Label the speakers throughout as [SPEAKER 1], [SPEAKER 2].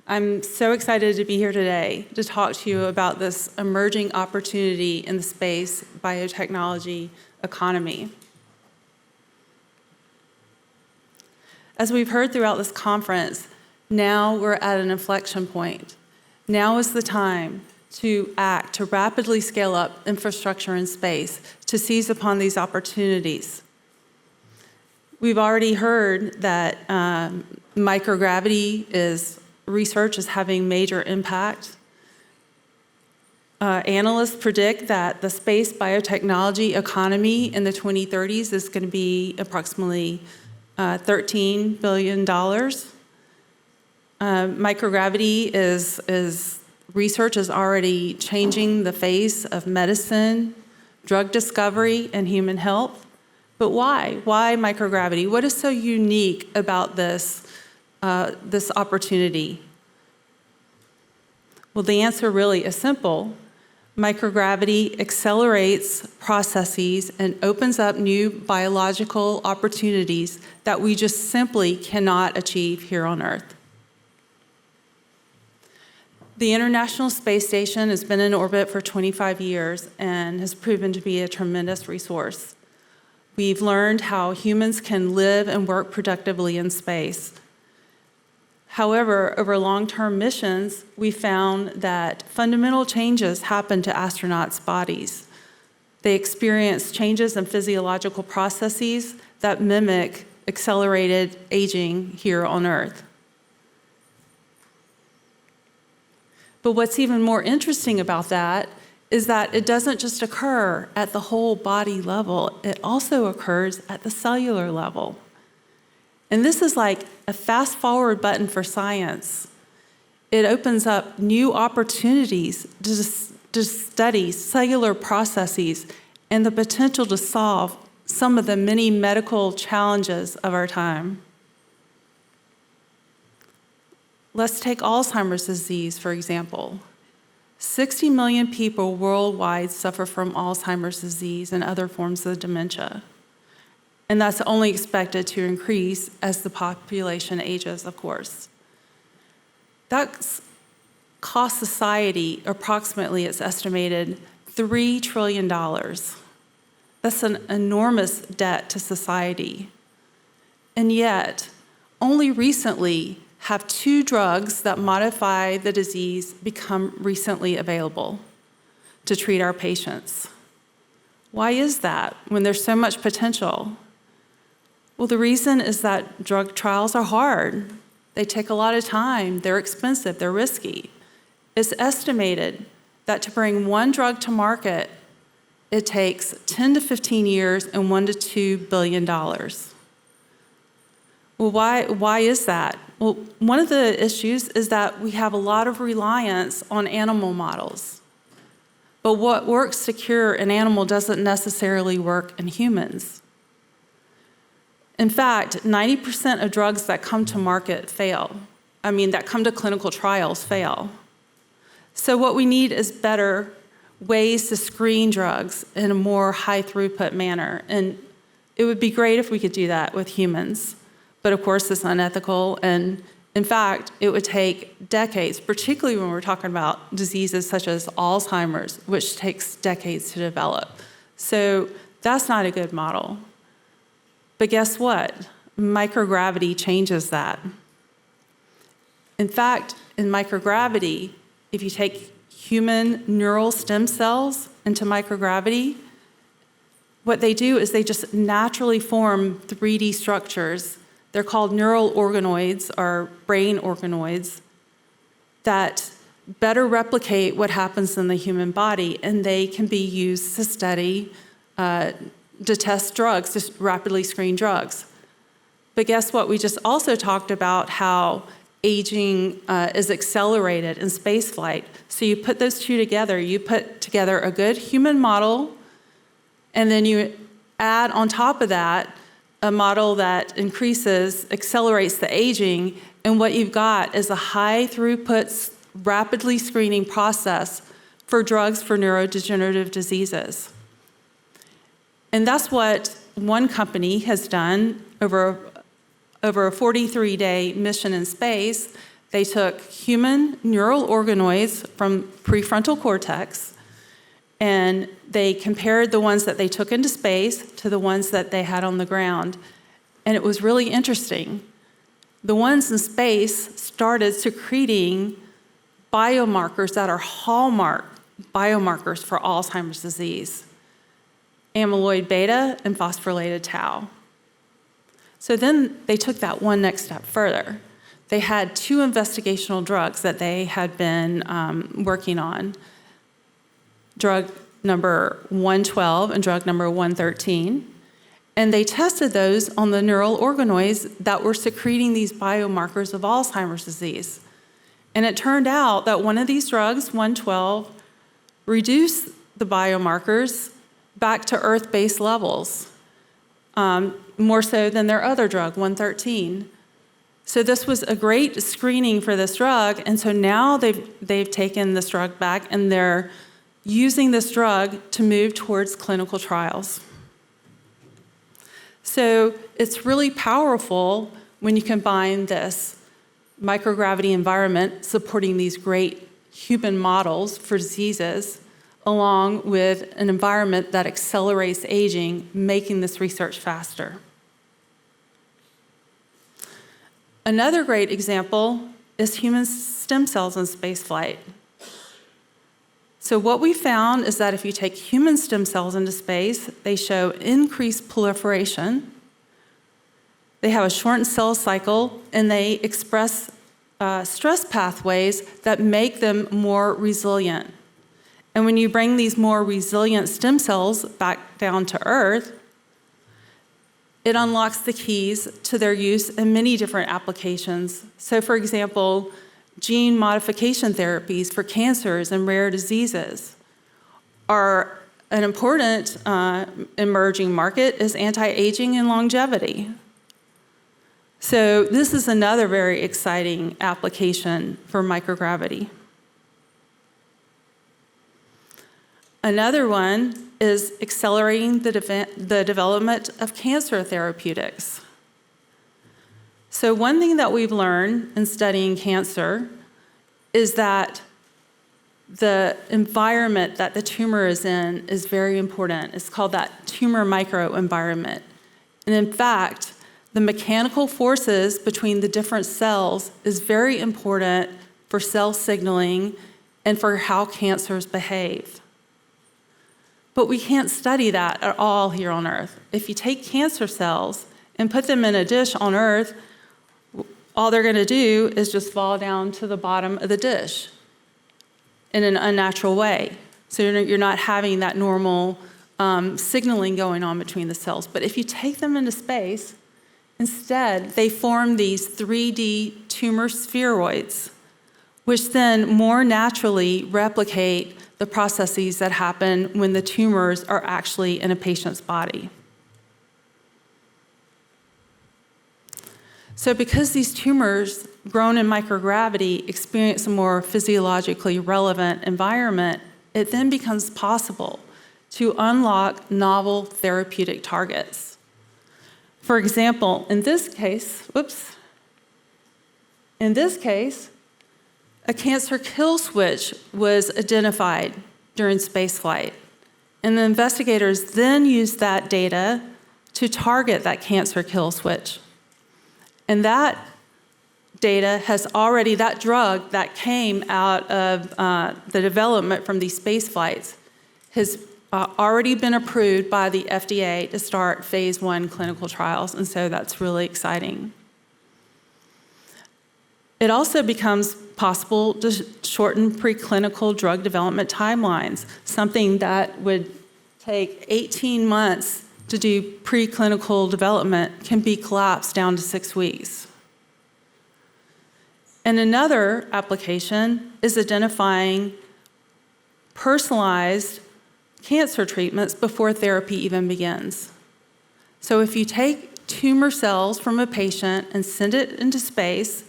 [SPEAKER 1] I'm so excited to be here today to talk to you about this emerging opportunity in the space biotechnology economy. As we've heard throughout this conference, now we're at an inflection point. Now is the time to act, to rapidly scale up infrastructure in space, to seize upon these opportunities. We've already heard that microgravity research is having major impact. Analysts predict that the space biotechnology economy in the 2030s is going to be approximately $13 billion. Microgravity research is already changing the face of medicine, drug discovery, and human health. But why? Why microgravity? What is so unique about this opportunity? Well, the answer really is simple. Microgravity accelerates processes and opens up new biological opportunities that we just simply cannot achieve here on Earth. The International Space Station has been in orbit for 25 years and has proven to be a tremendous resource. We've learned how humans can live and work productively in space. However, over long-term missions, we found that fundamental changes happen to astronauts' bodies. They experience changes in physiological processes that mimic accelerated aging here on Earth. But what's even more interesting about that is that it doesn't just occur at the whole body level, it also occurs at the cellular level. And this is like a fast-forward button for science. It opens up new opportunities to study cellular processes and the potential to solve some of the many medical challenges of our time. Let's take Alzheimer's disease, for example. 60 million people worldwide suffer from Alzheimer's disease and other forms of dementia. And that's only expected to increase as the population ages, of course. That costs society approximately, it's estimated, $3 trillion. That's an enormous debt to society. And yet, only recently have 2 drugs that modify the disease become recently available to treat our patients. Why is that when there's so much potential? Well, the reason is that drug trials are hard. They take a lot of time, they're expensive, they're risky. It's estimated that to bring one drug to market, it takes 10 to 15 years and $1 to $2 billion. Well, why is that? Well, one of the issues is that we have a lot of reliance on animal models. But what works to cure an animal doesn't necessarily work in humans. In fact, 90% of drugs that come to market fail. That come to clinical trials fail. So what we need is better ways to screen drugs in a more high throughput manner. And it would be great if we could do that with humans. But of course, it's unethical, and in fact, it would take decades, particularly when we're talking about diseases such as Alzheimer's, which takes decades to develop. So that's not a good model. But guess what? Microgravity changes that. In fact, in microgravity, if you take human neural stem cells into microgravity, what they do is they just naturally form 3D structures. They're called neural organoids, or brain organoids, that better replicate what happens in the human body, and they can be used to study, to test drugs, to rapidly screen drugs. But guess what? We just also talked about how aging is accelerated in spaceflight. So you put those two together. You put together a good human model, and then you add on top of that a model that accelerates the aging, and what you've got is a high throughput, rapidly screening process for drugs for neurodegenerative diseases. And that's what one company has done over a 43-day mission in space. They took human neural organoids from prefrontal cortex, and they compared the ones that they took into space to the ones that they had on the ground. And it was really interesting. The ones in space started secreting biomarkers that are hallmark biomarkers for Alzheimer's disease: amyloid beta and phosphorylated tau. So then they took that one next step further. They had 2 investigational drugs that they had been working on, drug number 112 and drug number 113. And they tested those on the neural organoids that were secreting these biomarkers of Alzheimer's disease. And it turned out that one of these drugs, 112, reduced the biomarkers back to Earth-based levels, more so than their other drug, 113. So this was a great screening for this drug, and so now they've taken this drug back, and they're using this drug to move towards clinical trials. So it's really powerful when you combine this microgravity environment supporting these great human models for diseases, along with an environment that accelerates aging, making this research faster. Another great example is human stem cells in spaceflight. So what we found is that if you take human stem cells into space, they show increased proliferation, they have a shortened cell cycle, and they express stress pathways that make them more resilient. And when you bring these more resilient stem cells back down to Earth, it unlocks the keys to their use in many different applications. So for example, gene modification therapies for cancers and rare diseases are an important emerging market is anti-aging and longevity. So this is another very exciting application for microgravity. Another one is accelerating the development of cancer therapeutics. So one thing that we've learned in studying cancer is that the environment that the tumor is in is very important. It's called that tumor microenvironment. And in fact, the mechanical forces between the different cells is very important for cell signaling and for how cancers behave. But we can't study that at all here on Earth. If you take cancer cells and put them in a dish on Earth, all they're going to do is just fall down to the bottom of the dish in an unnatural way. So you're not having that normal signaling going on between the cells. But if you take them into space, instead they form these 3D tumor spheroids, which then more naturally replicate the processes that happen when the tumors are actually in a patient's body. So because these tumors grown in microgravity experience a more physiologically relevant environment, it then becomes possible to unlock novel therapeutic targets. For example, in this case, a cancer kill switch was identified during spaceflight, and the investigators then used that data to target that cancer kill switch. And that data has already, that drug that came out of the development from these space flights has already been approved by the FDA to start phase 1 clinical trials, and so that's really exciting. It also becomes possible to shorten preclinical drug development timelines. Something that would take 18 months to do preclinical development can be collapsed down to 6 weeks. And another application is identifying personalized cancer treatments before therapy even begins. So if you take tumor cells from a patient and send it into space,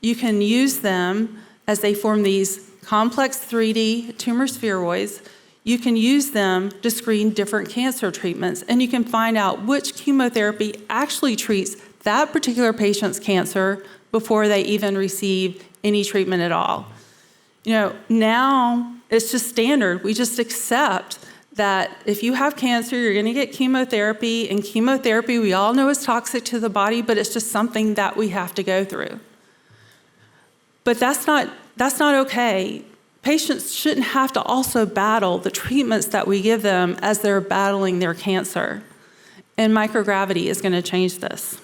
[SPEAKER 1] you can use them as they form these complex 3D tumor spheroids. You can use them to screen different cancer treatments, and you can find out which chemotherapy actually treats that particular patient's cancer before they even receive any treatment at all. Now it's just standard. We just accept that if you have cancer, you're going to get chemotherapy, and chemotherapy we all know is toxic to the body, but it's just something that we have to go through. But that's not okay. Patients shouldn't have to also battle the treatments that we give them as they're battling their cancer. And microgravity is going to change this.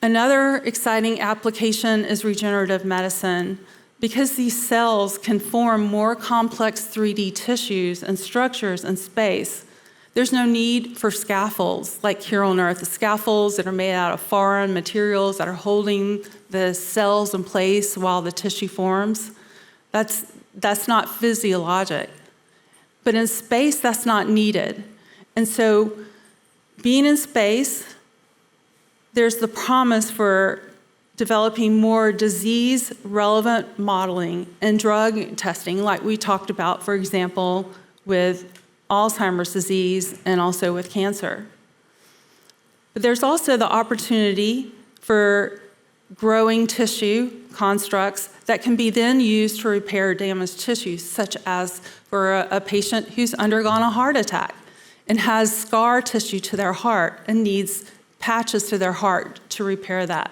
[SPEAKER 1] Another exciting application is regenerative medicine. Because these cells can form more complex 3D tissues and structures in space, there's no need for scaffolds like here on Earth, the scaffolds that are made out of foreign materials that are holding the cells in place while the tissue forms. That's not physiologic. But in space, that's not needed. And so being in space, there's the promise for developing more disease-relevant modeling and drug testing, like we talked about, for example, with Alzheimer's disease and also with cancer. But there's also the opportunity for growing tissue constructs that can be then used to repair damaged tissues, such as for a patient who's undergone a heart attack and has scar tissue to their heart and needs patches to their heart to repair that.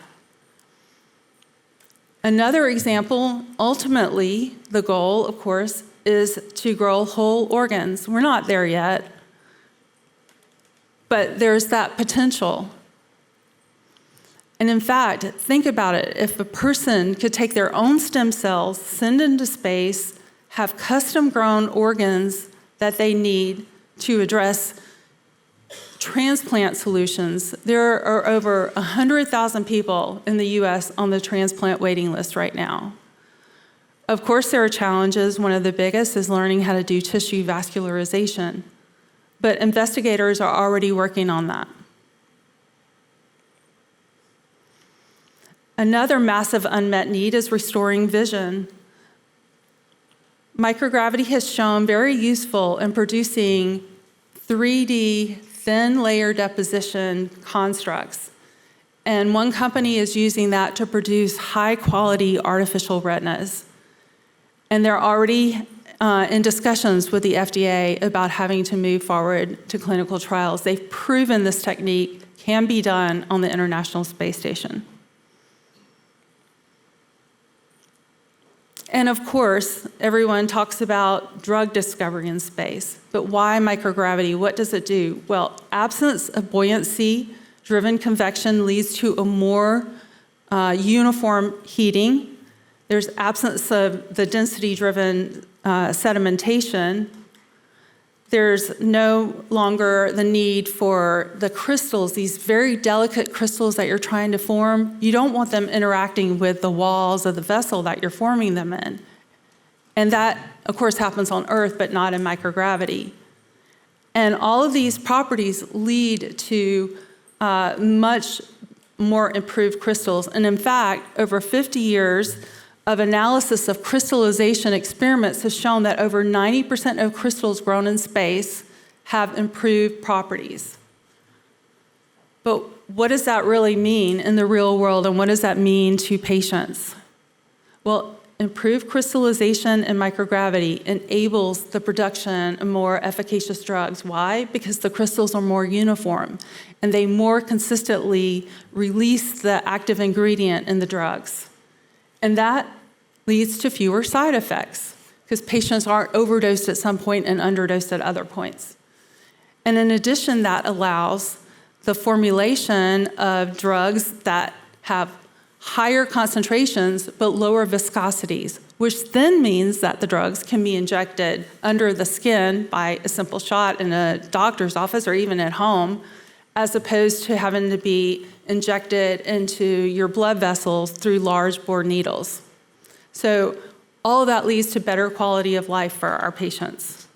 [SPEAKER 1] Another example, ultimately, the goal, of course, is to grow whole organs. We're not there yet, but there's that potential. And in fact, think about it. If a person could take their own stem cells, send into space, have custom-grown organs that they need to address transplant solutions. There are over 100,000 people in the US on the transplant waiting list right now. Of course, there are challenges. One of the biggest is learning how to do tissue vascularization. But investigators are already working on that. Another massive unmet need is restoring vision. Microgravity has shown very useful in producing 3D thin layer deposition constructs. And one company is using that to produce high quality artificial retinas. And they're already in discussions with the FDA about having to move forward to clinical trials. They've proven this technique can be done on the International Space Station. And of course, everyone talks about drug discovery in space, but why microgravity? What does it do? Well, absence of buoyancy-driven convection leads to a more uniform heating. There's absence of the density-driven sedimentation. There's no longer the need for the crystals, these very delicate crystals that you're trying to form. You don't want them interacting with the walls of the vessel that you're forming them in. And that, of course, happens on Earth, but not in microgravity. And all of these properties lead to much more improved crystals. And in fact, over 50 years of analysis of crystallization experiments has shown that over 90% of crystals grown in space have improved properties. But what does that really mean in the real world, and what does that mean to patients? Well, improved crystallization in microgravity enables the production of more efficacious drugs. Why? Because the crystals are more uniform, and they more consistently release the active ingredient in the drugs. And that leads to fewer side effects because patients aren't overdosed at some point and underdosed at other points. And in addition, that allows the formulation of drugs that have higher concentrations but lower viscosities, which then means that the drugs can be injected under the skin by a simple shot in a doctor's office or even at home, as opposed to having to be injected into your blood vessels through large bore needles. So all of that leads to better quality of life for our patients.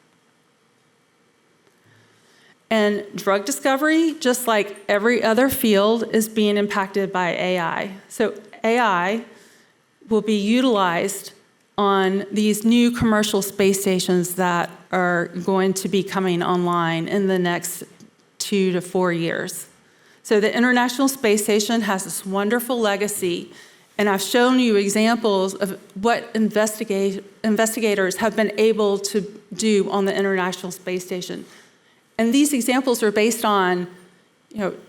[SPEAKER 1] And drug discovery, just like every other field, is being impacted by AI. So AI will be utilized on these new commercial space stations that are going to be coming online in the next 2 to 4 years. So the International Space Station has this wonderful legacy, and I've shown you examples of what investigators have been able to do on the International Space Station. And these examples are based on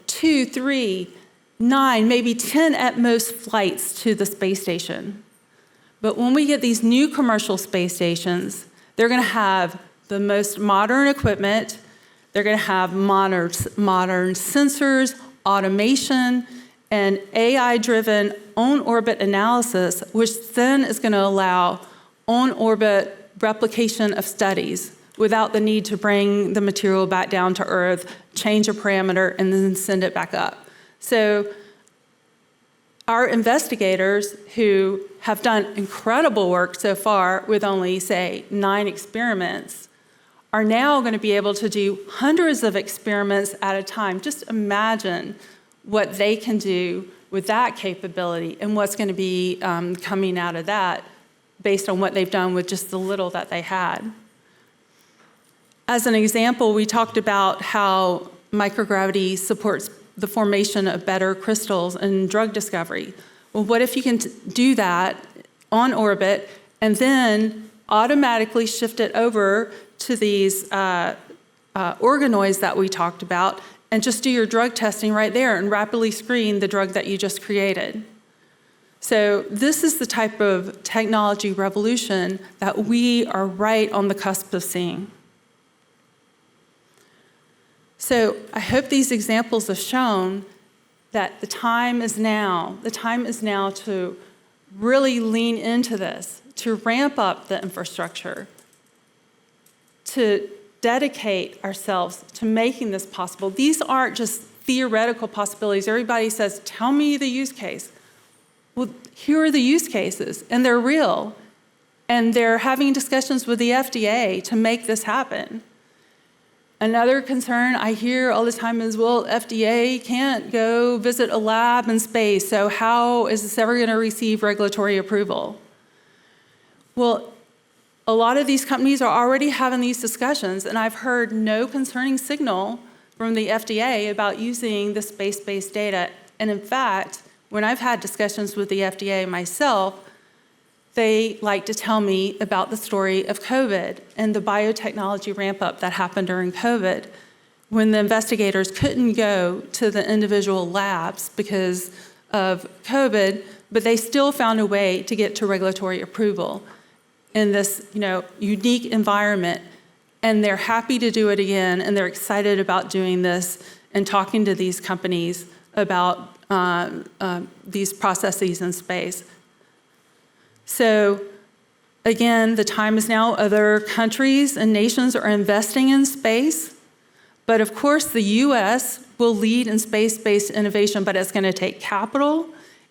[SPEAKER 1] 2, 3, 9, maybe 10 at most flights to the space station. But when we get these new commercial space stations, they're going to have the most modern equipment, they're going to have modern sensors, automation, and AI-driven on-orbit analysis, which then is going to allow on-orbit replication of studies without the need to bring the material back down to Earth, change a parameter, and then send it back up. So our investigators who have done incredible work so far with only, say, 9 experiments are now going to be able to do hundreds of experiments at a time. Just imagine what they can do with that capability and what's going to be coming out of that based on what they've done with just the little that they had. As an example, we talked about how microgravity supports the formation of better crystals in drug discovery. Well, what if you can do that on orbit and then automatically shift it over to these organoids that we talked about and just do your drug testing right there and rapidly screen the drug that you just created? So this is the type of technology revolution that we are right on the cusp of seeing. So I hope these examples have shown that the time is now. The time is now to really lean into this, to ramp up the infrastructure, to dedicate ourselves to making this possible. These aren't just theoretical possibilities. Everybody says, tell me the use case. Well, here are the use cases, and they're real. And they're having discussions with the FDA to make this happen. Another concern I hear all the time is, well, FDA can't go visit a lab in space, so how is this ever going to receive regulatory approval? Well, a lot of these companies are already having these discussions, and I've heard no concerning signal from the FDA about using the space-based data. And in fact, when I've had discussions with the FDA myself, they like to tell me about the story of COVID and the biotechnology ramp-up that happened during COVID when the investigators couldn't go to the individual labs because of COVID, but they still found a way to get to regulatory approval in this unique environment. And they're happy to do it again, and they're excited about doing this and talking to these companies about these processes in space. So again, the time is now. Other countries and nations are investing in space. But of course, the US will lead in space-based innovation, but it's going to take capital,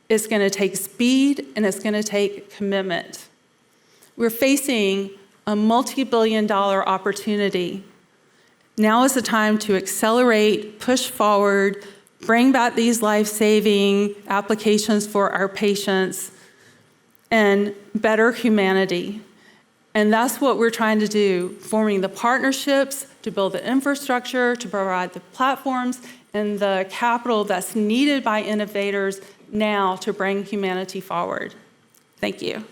[SPEAKER 1] it's going to take speed, and it's going to take commitment. We're facing a multi-billion-dollar opportunity. Now is the time to accelerate, push forward, bring back these life-saving applications for our patients, and better humanity. And that's what we're trying to do, forming the partnerships to build the infrastructure, to provide the platforms, and the capital that's needed by innovators now to bring humanity forward. Thank you.